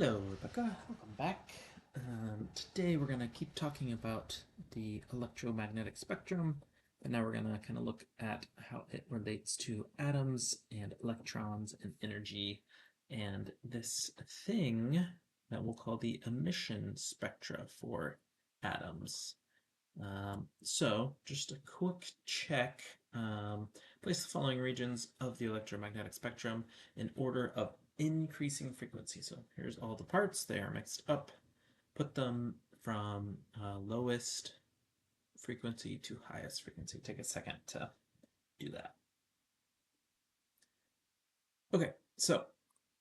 Hello, Rebecca. Welcome back. Today we're going to keep talking about the electromagnetic spectrum, and now we're going to kind of look at how it relates to atoms and electrons and energy and this thing that we'll call the emission spectra for atoms. So, just a quick check. Place the following regions of the electromagnetic spectrum in order of increasing frequency. So here's all the parts. They are mixed up. Put them from lowest frequency to highest frequency. Take a second to do that. Okay, so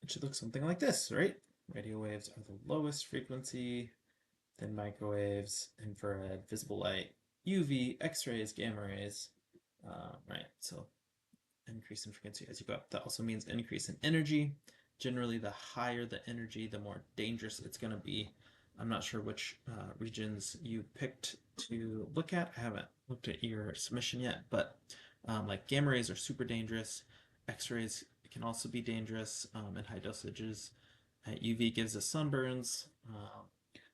it should look something like this, right? Radio waves are the lowest frequency, then microwaves, infrared, visible light, UV, X-rays, gamma rays, right? So increase in frequency as you go up. That also means increase in energy. Generally, the higher the energy, the more dangerous it's going to be. I'm not sure which regions you picked to look at. I haven't looked at your submission yet, but like gamma rays are super dangerous. X-rays can also be dangerous in high dosages. UV gives us sunburns.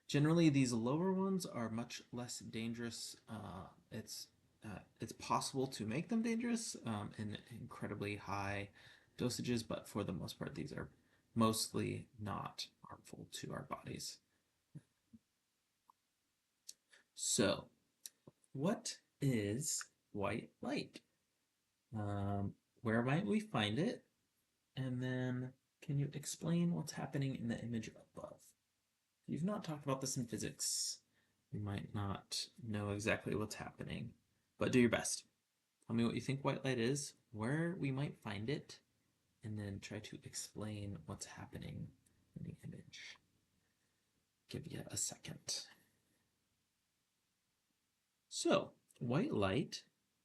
Generally, these lower ones are much less dangerous. It's possible to make them dangerous in incredibly high dosages, but for the most part, these are mostly not harmful to our bodies. So, what is white light? Where might we find it? And then, can you explain what's happening in the image above? If you've not talked about this in physics, you might not know exactly what's happening, but do your best. Tell me what you think white light is, where we might find it, and then try to explain what's happening in the image. Give you a second. So, white light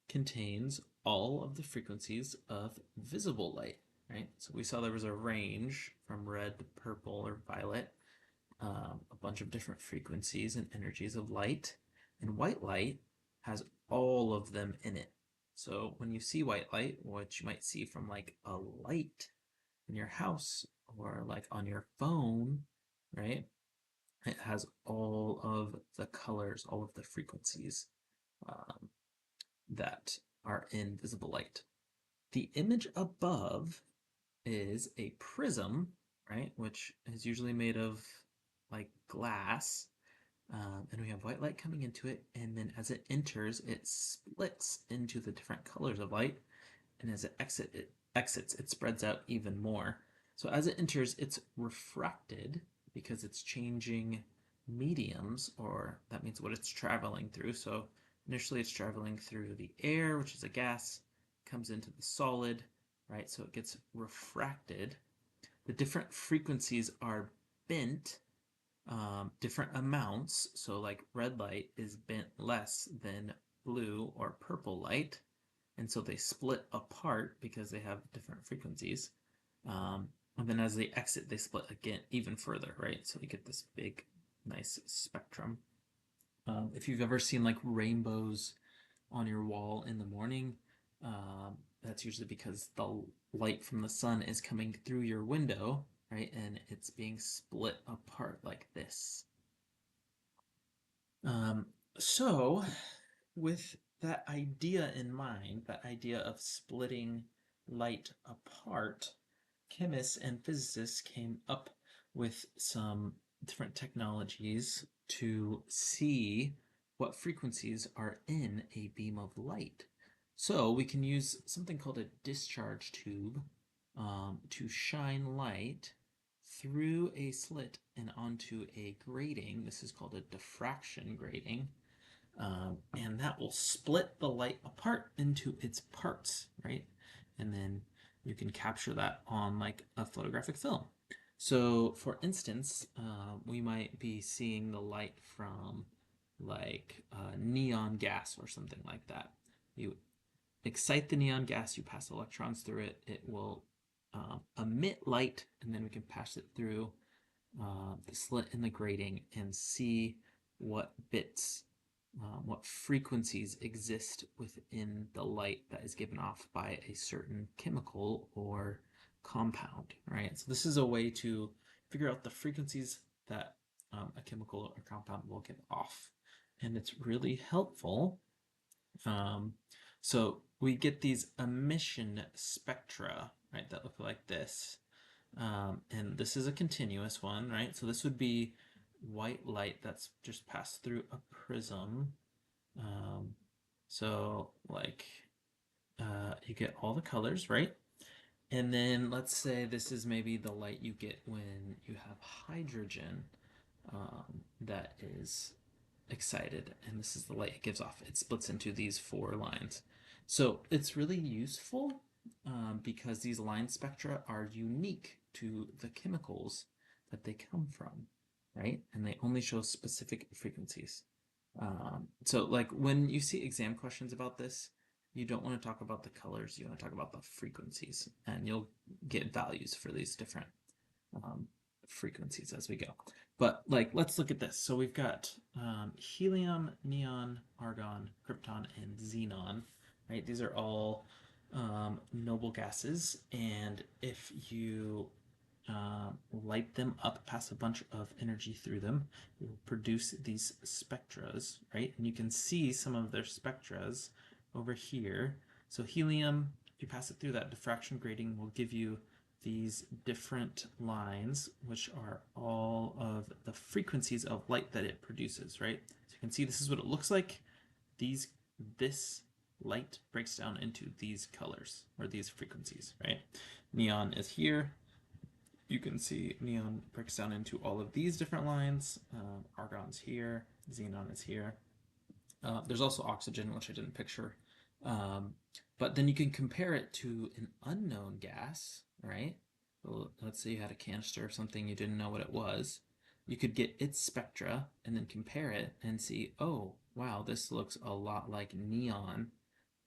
contains all of the frequencies of visible light, right? So we saw there was a range from red to purple or violet, a bunch of different frequencies and energies of light, and white light has all of them in it. So when you see white light, what you might see from like a light in your house or like on your phone, right? It has all of the colors, all of the frequencies um, that are in visible light. The image above is a prism, right? Which is usually made of like glass. And we have white light coming into it, and then as it enters, it splits into the different colors of light, and as it exits, it spreads out even more. So as it enters, it's refracted because it's changing mediums, or that means what it's traveling through. So initially it's traveling through the air, which is a gas, comes into the solid, right? So it gets refracted. The different frequencies are bent different amounts. So like red light is bent less than blue or purple light. And so they split apart because they have different frequencies. And then as they exit, they split again even further, right? So you get this big, nice spectrum. If you've ever seen like rainbows on your wall in the morning, that's usually because the light from the sun is coming through your window, right? And it's being split apart like this. Um, so, with that idea in mind, that idea of splitting light apart, chemists and physicists came up with some different technologies to see what frequencies are in a beam of light. So we can use something called a discharge tube to shine light through a slit and onto a grating. This is called a diffraction grating. And that will split the light apart into its parts, right? And then you can capture that on like a photographic film. So, for instance, we might be seeing the light from like neon gas or something like that. You excite the neon gas, you pass electrons through it, it will emit light, and then we can pass it through the slit in the grating and see what bits, what frequencies exist within the light that is given off by a certain chemical or compound, right? So this is a way to figure out the frequencies that a chemical or compound will give off. And it's really helpful. So we get these emission spectra, right, that look like this. And this is a continuous one, right? So this would be white light that's just passed through a prism. Um, so like you get all the colors, right? And then let's say this is maybe the light you get when you have hydrogen that is excited, and this is the light it gives off. It splits into these 4 lines. So it's really useful because these line spectra are unique to the chemicals that they come from, right? And they only show specific frequencies. So like when you see exam questions about this, you don't want to talk about the colors, you want to talk about the frequencies, and you'll get values for these different um, frequencies as we go. But like, let's look at this. So we've got helium, neon, argon, krypton, and xenon, right? These are all noble gases, and if you light them up, pass a bunch of energy through them, it will produce these spectras, right? And you can see some of their spectras over here. So helium, if you pass it through that diffraction grating, will give you these different lines, which are all of the frequencies of light that it produces, right? So you can see this is what it looks like. This light breaks down into these colors, or these frequencies, right? Neon is here. You can see neon breaks down into all of these different lines. Argon's here, xenon is here. There's also oxygen, which I didn't picture. But then you can compare it to an unknown gas, right? Well, let's say you had a canister or something, you didn't know what it was. You could get its spectra and then compare it and see, oh, wow, this looks a lot like neon,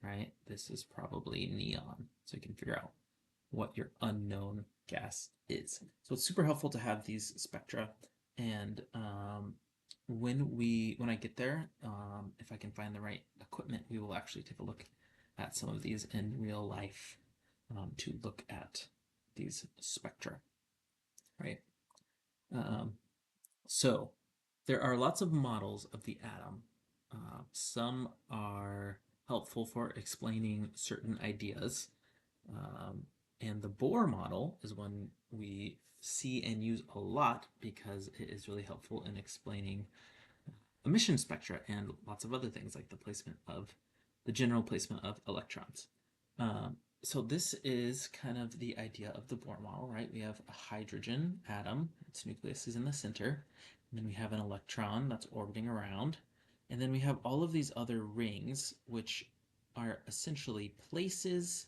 right? This is probably neon. So you can figure out what your unknown gas is. So it's super helpful to have these spectra. And when I get there, if I can find the right equipment, we will actually take a look at some of these in real life to look at these spectra, right? So there are lots of models of the atom. Some are helpful for explaining certain ideas. And the Bohr model is one we see and use a lot because it is really helpful in explaining emission spectra and lots of other things like the general placement of electrons. So this is kind of the idea of the Bohr model, right? We have a hydrogen atom, its nucleus is in the center, and then we have an electron that's orbiting around, and then we have all of these other rings, which are essentially places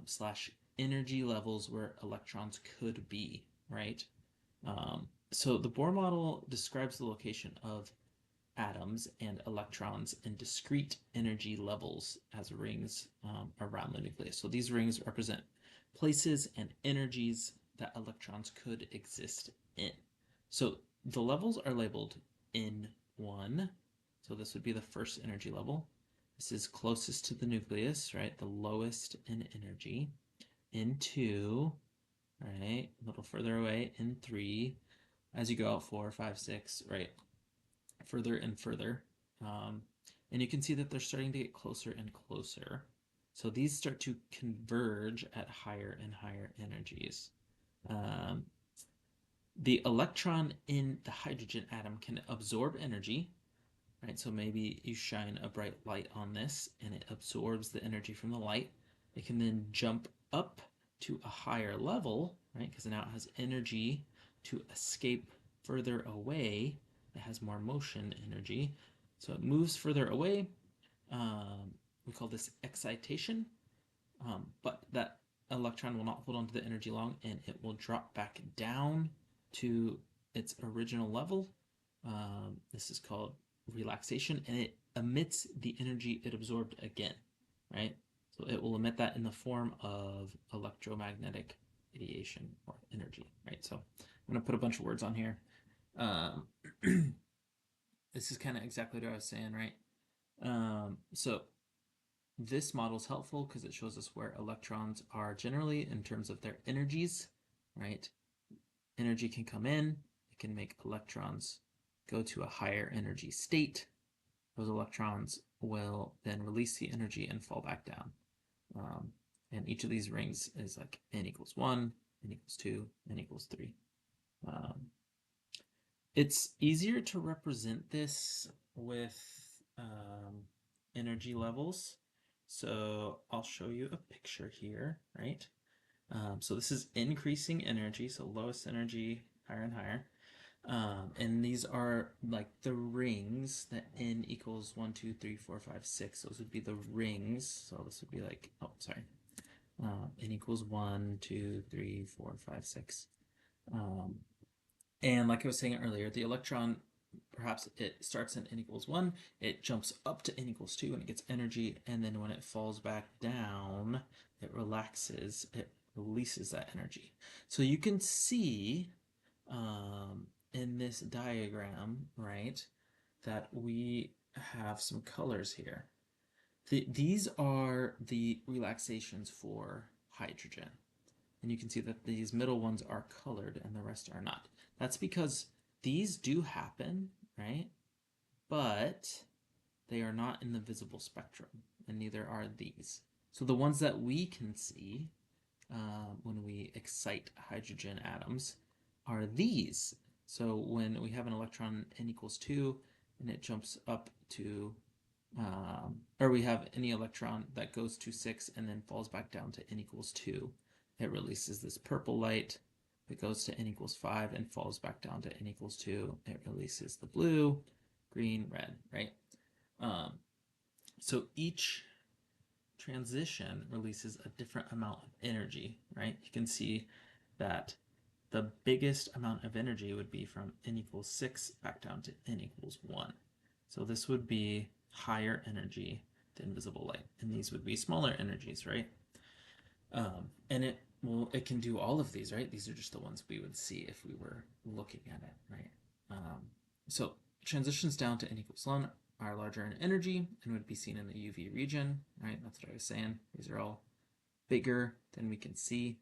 slash energy levels where electrons could be, right? So the Bohr model describes the location of atoms and electrons in discrete energy levels as rings around the nucleus. So these rings represent places and energies that electrons could exist in. So the levels are labeled N1. So this would be the first energy level. This is closest to the nucleus, right? The lowest in energy. N2, right? A little further away. N3. As you go out 4, 5, 6, right? Further and further. And you can see that they're starting to get closer and closer. So these start to converge at higher and higher energies. The electron in the hydrogen atom can absorb energy, right? So maybe you shine a bright light on this and it absorbs the energy from the light. It can then jump up to a higher level, right? Because now it has energy to escape further away. It has more motion energy. So it moves further away. We call this excitation. But that electron will not hold on to the energy long and it will drop back down to its original level. This is called relaxation, and it emits the energy it absorbed again, right? So it will emit that in the form of electromagnetic radiation or energy, right? So I'm going to put a bunch of words on here. This is kind of exactly what I was saying, right? So this model is helpful because it shows us where electrons are generally in terms of their energies, right? energy can come in, it can make electrons go to a higher energy state. Those electrons will then release the energy and fall back down. And each of these rings is like n equals 1, n equals 2, n equals 3. It's easier to represent this with energy levels. So I'll show you a picture here, right? So this is increasing energy, so lowest energy, higher and higher. And these are like the rings that n equals 1, 2, 3, 4, 5, 6. Those would be the rings. So this would be like, oh, sorry. N equals 1, 2, 3, 4, 5, 6. And like I was saying earlier, the electron, perhaps it starts at n equals 1, it jumps up to n equals 2 and it gets energy, and then when it falls back down, it relaxes, it releases that energy. So you can see in this diagram, right, that we have some colors here. These are the relaxations for hydrogen. And you can see that these middle ones are colored and the rest are not. That's because these do happen, right? But they are not in the visible spectrum, and neither are these. So the ones that we can see when we excite hydrogen atoms are these. So when we have an electron n equals 2 and it jumps up to, or we have any electron that goes to 6 and then falls back down to n equals 2, it releases this purple light. If it goes to n equals 5 and falls back down to n equals 2, it releases the blue, green, red, right? So each transition releases a different amount of energy, right? You can see that the biggest amount of energy would be from n equals 6 back down to n equals 1. So this would be higher energy than visible light, and these would be smaller energies, right? And it can do all of these, right? These are just the ones we would see if we were looking at it, right? So transitions down to n equals 1 are larger in energy and would be seen in the UV region, right? That's what I was saying. These are all bigger than we can see.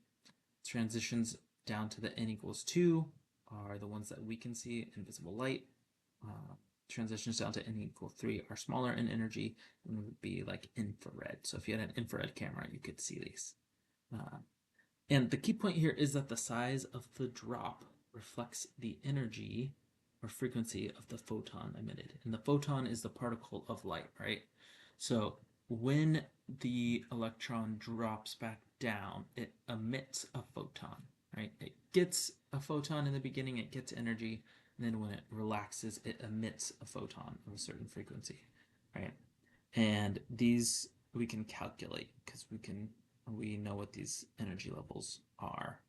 Transitions down to the n equals 2 are the ones that we can see in visible light. Transitions down to n equals 3 are smaller in energy and would be like infrared. So if you had an infrared camera, you could see these. And the key point here is that the size of the drop reflects the energy or frequency of the photon emitted. And the photon is the particle of light, right? So when the electron drops back down, it emits a photon, right? It gets a photon in the beginning, it gets energy, and then when it relaxes, it emits a photon of a certain frequency, right? And these we can calculate because we know what these energy levels are.